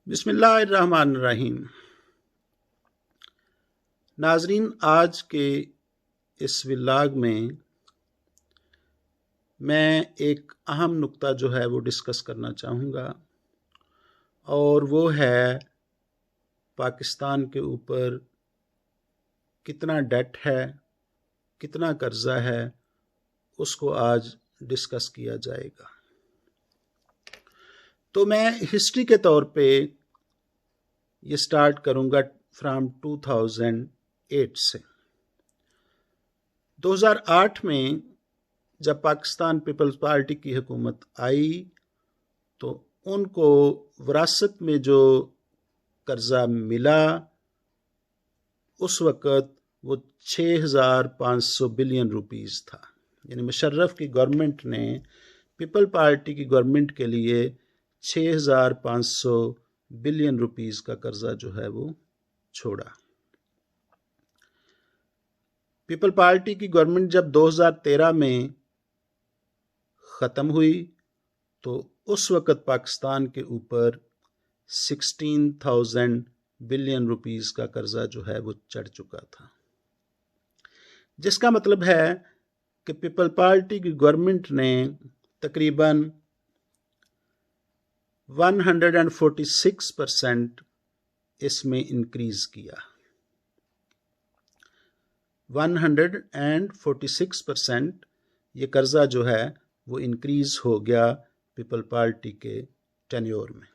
बिस्मिल्लाहिर्रहमानिर्रहीम। नाजरीन, आज के इस व्लॉग में मैं एक अहम नुक्ता जो है वो डिस्कस करना चाहूँगा, और वो है पाकिस्तान के ऊपर कितना डेट है, कितना कर्ज़ा है, उसको आज डिस्कस किया जाएगा। तो मैं हिस्ट्री के तौर पे ये स्टार्ट करूँगा फ्राम 2008 से। 2008 में जब पाकिस्तान पीपल्स पार्टी की हुकूमत आई तो उनको विरासत में जो कर्ज़ा मिला उस वक़्त वो 6,500 बिलियन रुपीस था। यानी मुशर्रफ की गवर्नमेंट ने पीपल पार्टी की गवर्नमेंट के लिए 6,500 बिलियन रुपीस का कर्ज़ा जो है वो छोड़ा। पीपल पार्टी की गवर्नमेंट जब 2013 में ख़त्म हुई तो उस वक़्त पाकिस्तान के ऊपर 16,000 बिलियन रुपीस का कर्ज़ा जो है वो चढ़ चुका था, जिसका मतलब है कि पीपल पार्टी की गवर्नमेंट ने तकरीबन 146% इसमें इंक्रीज़ किया। 146% ये कर्ज़ा जो है वो इंक्रीज़ हो गया पीपल पार्टी के टेन्योर में।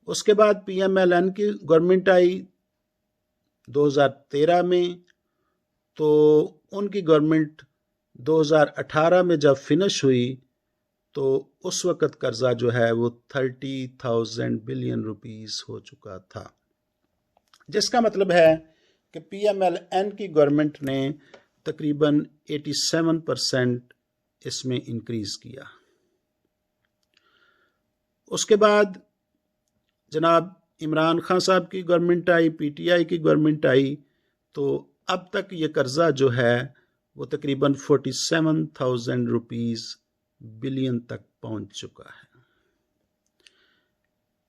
उसके बाद PMLN की गवर्नमेंट आई 2013 में, तो उनकी गवर्नमेंट 2018 में जब फिनिश हुई तो उस वक़्त कर्ज़ा जो है वो 30,000 बिलियन रुपीस हो चुका था, जिसका मतलब है कि PMLN की गवर्नमेंट ने तकरीबन 87% इसमें इंक्रीज़ किया। उसके बाद जनाब इमरान खान साहब की गवर्नमेंट आई, PTI की गवर्नमेंट आई, तो अब तक ये कर्ज़ा जो है वो तकरीबन 47,000 रुपीस बिलियन तक पहुंच चुका है,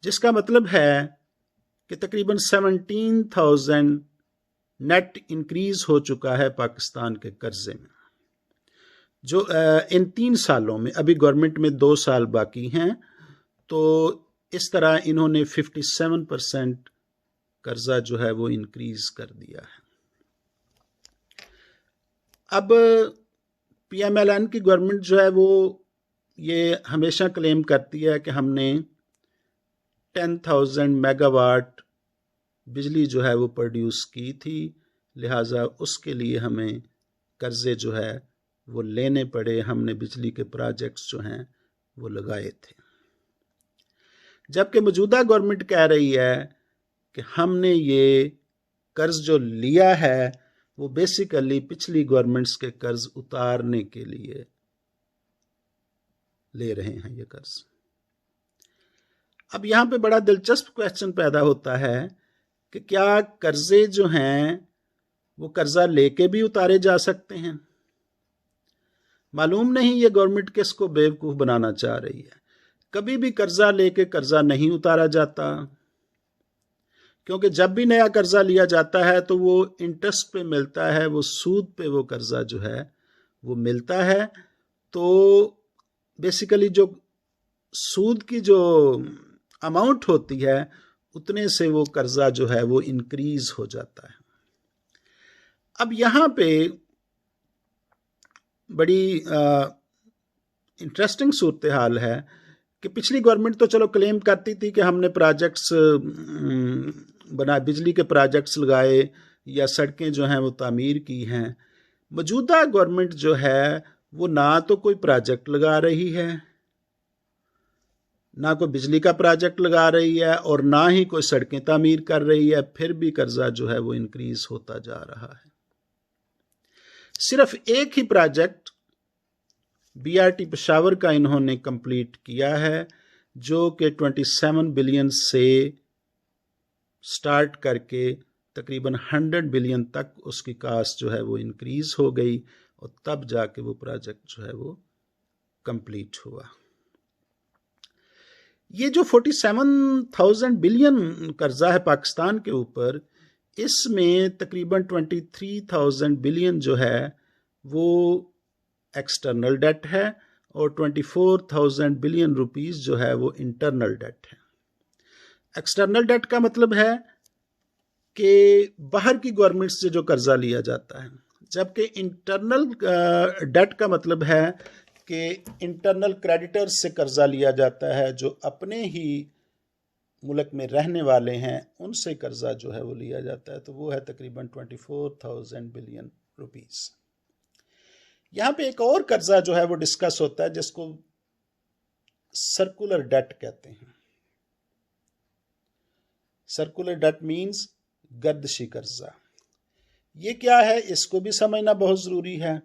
जिसका मतलब है कि तकरीबन 17,000 नेट इंक्रीज हो चुका है पाकिस्तान के कर्जे में, जो इन 3 सालों में, अभी गवर्नमेंट में 2 साल बाकी हैं, तो इस तरह इन्होंने 57% कर्जा जो है वो इंक्रीज कर दिया है। अब PMLN की गवर्नमेंट जो है वो ये हमेशा क्लेम करती है कि हमने 10,000 मेगावाट बिजली जो है वो प्रोड्यूस की थी, लिहाजा उसके लिए हमें कर्जे जो है वो लेने पड़े, हमने बिजली के प्रोजेक्ट्स जो हैं वो लगाए थे। जबकि मौजूदा गवर्नमेंट कह रही है कि हमने ये कर्ज जो लिया है वो बेसिकली पिछली गवर्नमेंट्स के कर्ज उतारने के लिए ले रहे हैं ये कर्ज। अब यहाँ पे बड़ा दिलचस्प क्वेश्चन पैदा होता है कि क्या कर्जे जो हैं वो कर्जा लेके भी उतारे जा सकते हैं? मालूम नहीं ये गवर्नमेंट किसको बेवकूफ़ बनाना चाह रही है। कभी भी कर्जा लेके कर्जा नहीं उतारा जाता, क्योंकि जब भी नया कर्जा लिया जाता है तो वो इंटरेस्ट पे मिलता है, वो सूद पे वो कर्जा जो है वो मिलता है। तो बेसिकली जो सूद की जो अमाउंट होती है उतने से वो कर्जा जो है वो इंक्रीज हो जाता है। अब यहाँ पे बड़ी इंटरेस्टिंग सूरत हाल है कि पिछली गवर्नमेंट तो चलो क्लेम करती थी कि हमने प्रोजेक्ट्स बना, बिजली के प्रोजेक्ट्स लगाए या सड़कें जो हैं वो तामीर की हैं। मौजूदा गवर्नमेंट जो है वो ना तो कोई प्रोजेक्ट लगा रही है, ना कोई बिजली का प्रोजेक्ट लगा रही है, और ना ही कोई सड़कें तामीर कर रही है, फिर भी कर्जा जो है वो इंक्रीज होता जा रहा है। सिर्फ एक ही प्रोजेक्ट BRT पेशावर का इन्होंने कंप्लीट किया है, जो कि 27 बिलियन से स्टार्ट करके तकरीबन 100 बिलियन तक उसकी कास्ट जो है वो इंक्रीज हो गई, और तब जाके वो प्रोजेक्ट जो है वो कंप्लीट हुआ। ये जो 47,000 बिलियन कर्जा है पाकिस्तान के ऊपर, इसमें तकरीबन 23,000 बिलियन जो है वो एक्सटर्नल डेट है और 24,000 बिलियन रुपीस जो है वो इंटरनल डेट है। एक्सटर्नल डेट का मतलब है कि बाहर की गवर्नमेंट से जो कर्जा लिया जाता है, जबकि इंटरनल डेट का मतलब है कि इंटरनल क्रेडिटर्स से कर्जा लिया जाता है, जो अपने ही मुल्क में रहने वाले हैं उनसे कर्जा जो है वो लिया जाता है। तो वो है तकरीबन 24,000 बिलियन रुपीस। यहाँ पे एक और कर्जा जो है वो डिस्कस होता है जिसको सर्कुलर डेट कहते हैं। सर्कुलर डेट मीन्स गर्दशी कर्जा। ये क्या है, इसको भी समझना बहुत जरूरी है।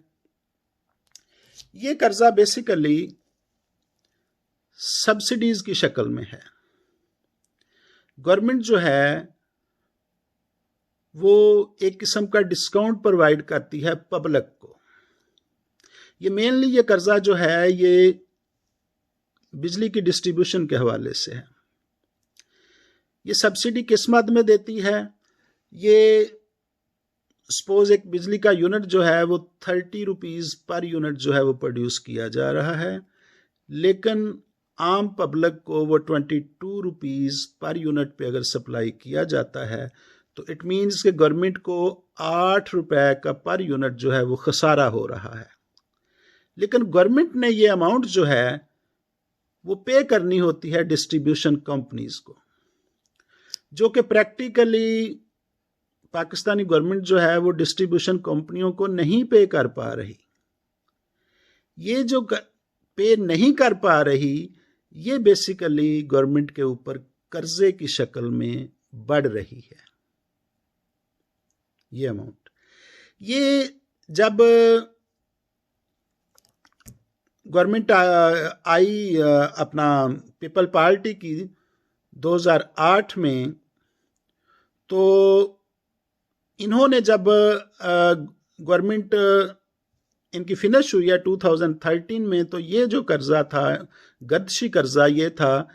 ये कर्जा बेसिकली सब्सिडीज की शक्ल में है। गवर्नमेंट जो है वो एक किस्म का डिस्काउंट प्रोवाइड करती है पब्लिक को। ये मेनली ये कर्जा जो है ये बिजली की डिस्ट्रीब्यूशन के हवाले से है। ये सब्सिडी किस मद में देती है? ये सपोज एक बिजली का यूनिट जो है वो 30 रुपीज़ पर यूनिट जो है वो प्रोड्यूस किया जा रहा है, लेकिन आम पब्लिक को वो 22 रुपीज़ पर यूनिट पे अगर सप्लाई किया जाता है तो इट मीन्स कि गवर्नमेंट को 8 रुपए का पर यूनिट जो है वो खसारा हो रहा है। लेकिन गवर्नमेंट ने ये अमाउंट जो है वो पे करनी होती है डिस्ट्रीब्यूशन कंपनीज को, जो कि प्रैक्टिकली पाकिस्तानी गवर्नमेंट जो है वो डिस्ट्रीब्यूशन कंपनियों को नहीं पे कर पा रही। ये जो पे नहीं कर पा रही, ये बेसिकली गवर्नमेंट के ऊपर कर्जे की शक्ल में बढ़ रही है। ये अमाउंट, ये जब गवर्नमेंट आई अपना पीपल पार्टी की 2008 में, तो इन्होंने जब गवर्नमेंट इनकी फिनिश हुई है 2013 में, तो ये जो कर्जा था, गर्दशी कर्जा, ये था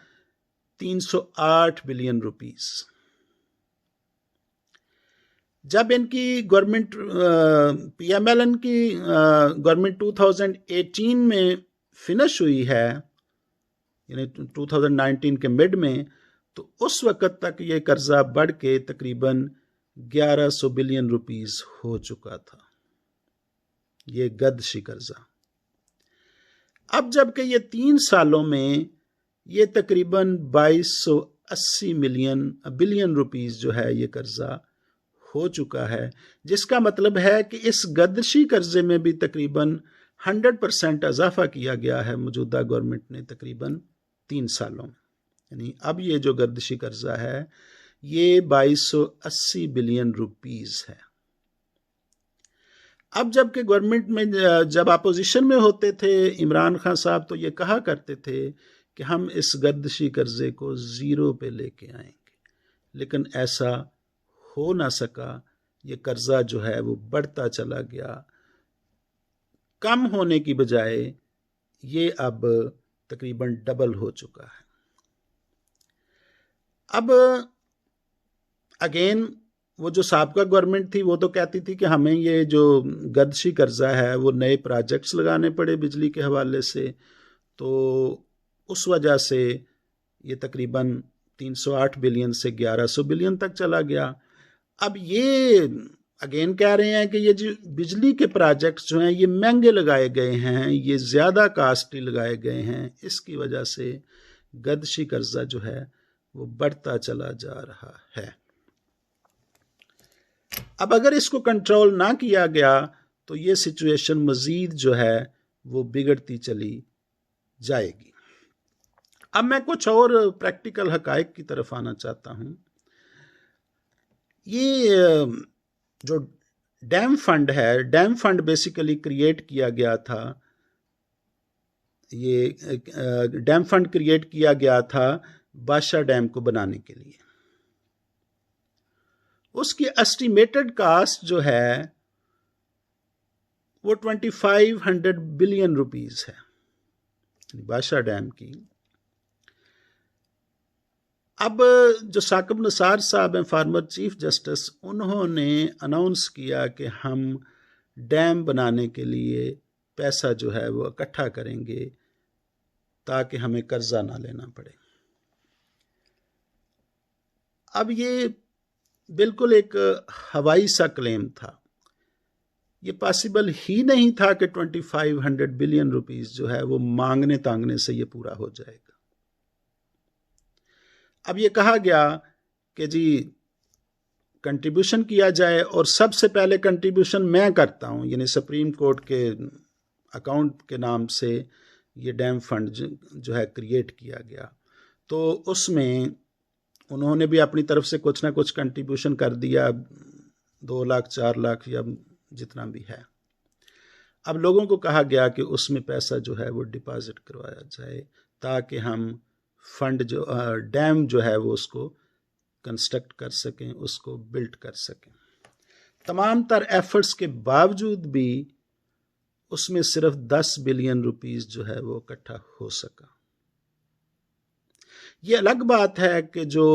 308 बिलियन रुपीस। जब इनकी गवर्नमेंट पीएमएलएन की गवर्नमेंट 2018 में फिनिश हुई है, यानी 2019 के मिड में, तो उस वक़्त तक ये कर्जा बढ़ के तकरीबन 1100 बिलियन रुपीस हो चुका था, ये गर्दशी कर्जा। अब जबकि ये 3 सालों में ये तकरीबन 2280 बिलियन रुपीस जो है ये कर्जा हो चुका है, जिसका मतलब है कि इस गर्दशी कर्जे में भी तकरीबन 100% इजाफा किया गया है मौजूदा गवर्नमेंट ने तकरीबन 3 सालों में। यानी अब ये जो गर्दशी कर्जा है ये 2280 बिलियन रुपीस है। अब जबकि गवर्नमेंट में जब अपोजिशन में होते थे इमरान खान साहब, तो ये कहा करते थे कि हम इस गर्दशी कर्जे को ज़ीरो पे लेके आएंगे, लेकिन ऐसा हो ना सका। ये कर्जा जो है वो बढ़ता चला गया, कम होने की बजाय ये अब तकरीबन डबल हो चुका है। अब अगेन वो जो साबका गवर्नमेंट थी वो तो कहती थी कि हमें ये जो गर्दशी कर्जा है वो नए प्रोजेक्ट्स लगाने पड़े बिजली के हवाले से, तो उस वजह से ये तकरीबन 308 बिलियन से 1100 बिलियन तक चला गया। अब ये अगेन कह रहे हैं कि ये जो बिजली के प्रोजेक्ट्स जो हैं ये महंगे लगाए गए हैं, ये ज़्यादा कास्टली लगाए गए हैं, इसकी वजह से गर्दशी कर्जा जो है वो बढ़ता चला जा रहा है। अब अगर इसको कंट्रोल ना किया गया तो ये सिचुएशन मज़ीद जो है वो बिगड़ती चली जाएगी। अब मैं कुछ और प्रैक्टिकल हकायक की तरफ आना चाहता हूँ। ये जो डैम फंड है, डैम फंड बेसिकली क्रिएट किया गया था, ये डैम फंड क्रिएट किया गया था बादशाह डैम को बनाने के लिए। उसकी एस्टिमेटेड कास्ट जो है वो 2500 बिलियन रुपीस है बादशाह डैम की। अब जो साकिब निसार साहब हैं, फार्मर चीफ जस्टिस, उन्होंने अनाउंस किया कि हम डैम बनाने के लिए पैसा जो है वो इकट्ठा करेंगे ताकि हमें कर्जा ना लेना पड़े। अब ये बिल्कुल एक हवाई सा क्लेम था। ये पॉसिबल ही नहीं था कि 2500 बिलियन रुपीस जो है वो मांगने तांगने से ये पूरा हो जाएगा। अब ये कहा गया कि जी कंट्रीब्यूशन किया जाए, और सबसे पहले कंट्रीब्यूशन मैं करता हूँ, यानी सुप्रीम कोर्ट के अकाउंट के नाम से ये डैम फंड जो है क्रिएट किया गया। तो उसमें उन्होंने भी अपनी तरफ से कुछ ना कुछ कंट्रीब्यूशन कर दिया, 2 लाख 4 लाख या जितना भी है। अब लोगों को कहा गया कि उसमें पैसा जो है वो डिपॉजिट करवाया जाए ताकि हम फंड जो डैम जो है वो उसको कंस्ट्रक्ट कर सकें, उसको बिल्ड कर सकें। तमाम तर एफर्ट्स के बावजूद भी उसमें सिर्फ 10 बिलियन रुपीस जो है वो इकट्ठा हो सका। ये अलग बात है कि जो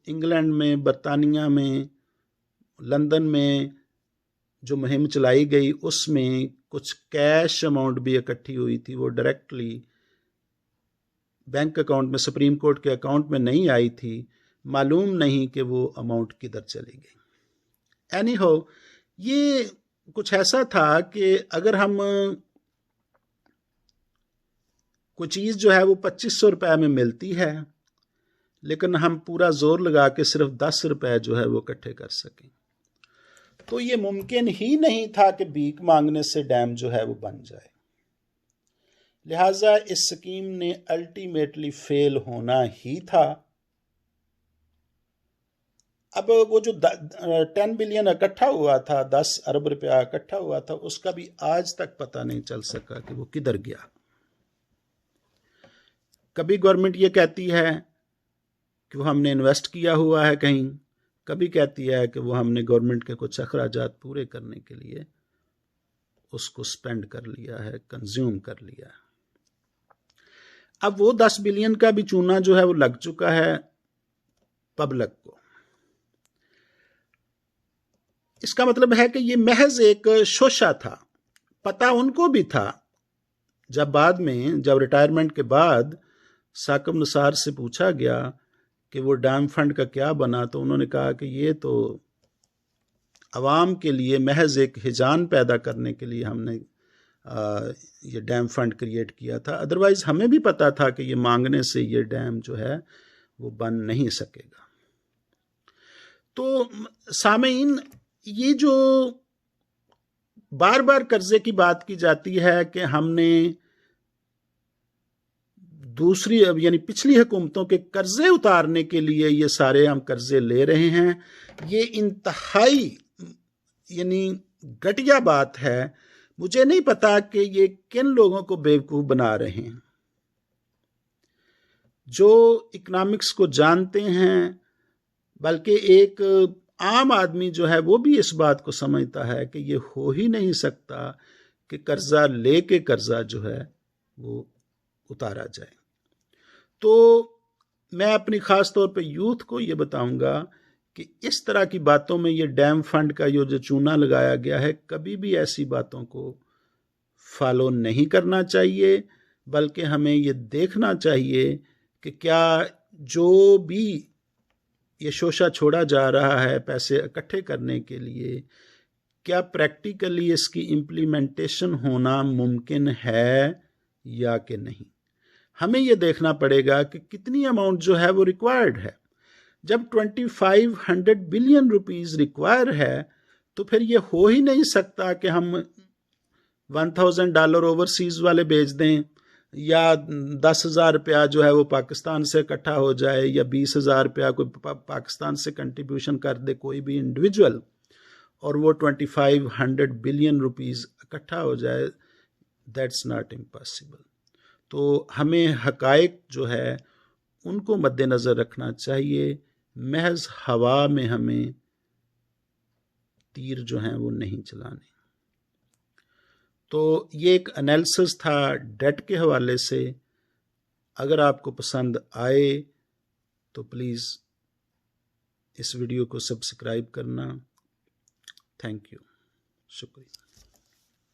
इंग्लैंड में, बरतानिया में, लंदन में जो मुहिम चलाई गई उसमें कुछ कैश अमाउंट भी इकट्ठी हुई थी, वो डायरेक्टली बैंक अकाउंट में, सुप्रीम कोर्ट के अकाउंट में नहीं आई थी। मालूम नहीं कि वो अमाउंट किधर चली गई। एनी हो, ये कुछ ऐसा था कि अगर हम कोई चीज़ जो है वो 2500 रुपये में मिलती है, लेकिन हम पूरा जोर लगा के सिर्फ 10 रुपये जो है वो इकट्ठे कर सकें, तो ये मुमकिन ही नहीं था कि भीख मांगने से डैम जो है वो बन जाए। लिहाजा इस स्कीम ने अल्टीमेटली फेल होना ही था। अब वो जो 10 बिलियन इकट्ठा हुआ था, 10 अरब रुपया इकट्ठा हुआ था, उसका भी आज तक पता नहीं चल सका कि वो किधर गया। कभी गवर्नमेंट ये कहती है कि वो हमने इन्वेस्ट किया हुआ है कहीं, कभी कहती है कि वो हमने गवर्नमेंट के कुछ अखराजात पूरे करने के लिए उसको स्पेंड कर लिया है, कंज्यूम कर लिया है। अब वो 10 बिलियन का भी चूना जो है वो लग चुका है पब्लिक को। इसका मतलब है कि ये महज एक शोशा था। पता उनको भी था। जब बाद में, जब रिटायरमेंट के बाद साकिब निसार से पूछा गया कि वो डैम फंड का क्या बना, तो उन्होंने कहा कि ये तो अवाम के लिए महज एक हिजान पैदा करने के लिए हमने ये डैम फंड क्रिएट किया था। अदरवाइज हमें भी पता था कि ये मांगने से ये डैम जो है वो बन नहीं सकेगा। तो सामीन, ये जो बार बार कर्जे की बात की जाती है कि हमने दूसरी, यानी पिछली हुकूमतों के कर्जे उतारने के लिए ये सारे हम कर्जे ले रहे हैं, ये इंतहाई यानी घटिया बात है। मुझे नहीं पता कि ये किन लोगों को बेवकूफ़ बना रहे हैं। जो इकोनॉमिक्स को जानते हैं, बल्कि एक आम आदमी जो है वो भी इस बात को समझता है कि ये हो ही नहीं सकता कि कर्जा लेके कर्जा जो है वो उतारा जाए। तो मैं अपनी ख़ास तौर पे यूथ को ये बताऊंगा कि इस तरह की बातों में ये डैम फंड का जो चूना लगाया गया है, कभी भी ऐसी बातों को फॉलो नहीं करना चाहिए, बल्कि हमें ये देखना चाहिए कि क्या जो भी ये शोशा छोड़ा जा रहा है पैसे इकट्ठे करने के लिए, क्या प्रैक्टिकली इसकी इम्प्लीमेंटेशन होना मुमकिन है या कि नहीं। हमें ये देखना पड़ेगा कि कितनी अमाउंट जो है वो रिक्वायर्ड है। जब 2500 बिलियन रुपीस रिक्वायर है, तो फिर ये हो ही नहीं सकता कि हम $1000 ओवरसीज वाले भेज दें, या 10,000 रुपया जो है वो पाकिस्तान से इकट्ठा हो जाए, या 20,000 रुपया कोई पाकिस्तान से कंट्रीब्यूशन कर दे कोई भी इंडिविजुअल, और वो 2500 बिलियन रुपीस इकट्ठा हो जाए। That's not impossible. तो हमें हकायक जो है उनको मद्देनज़र रखना चाहिए। महज हवा में हमें तीर जो हैं वो नहीं चलाने। तो ये एक एनालिसिस था डेट के हवाले से। अगर आपको पसंद आए तो प्लीज़ इस वीडियो को सब्सक्राइब करना। थैंक यू, शुक्रिया।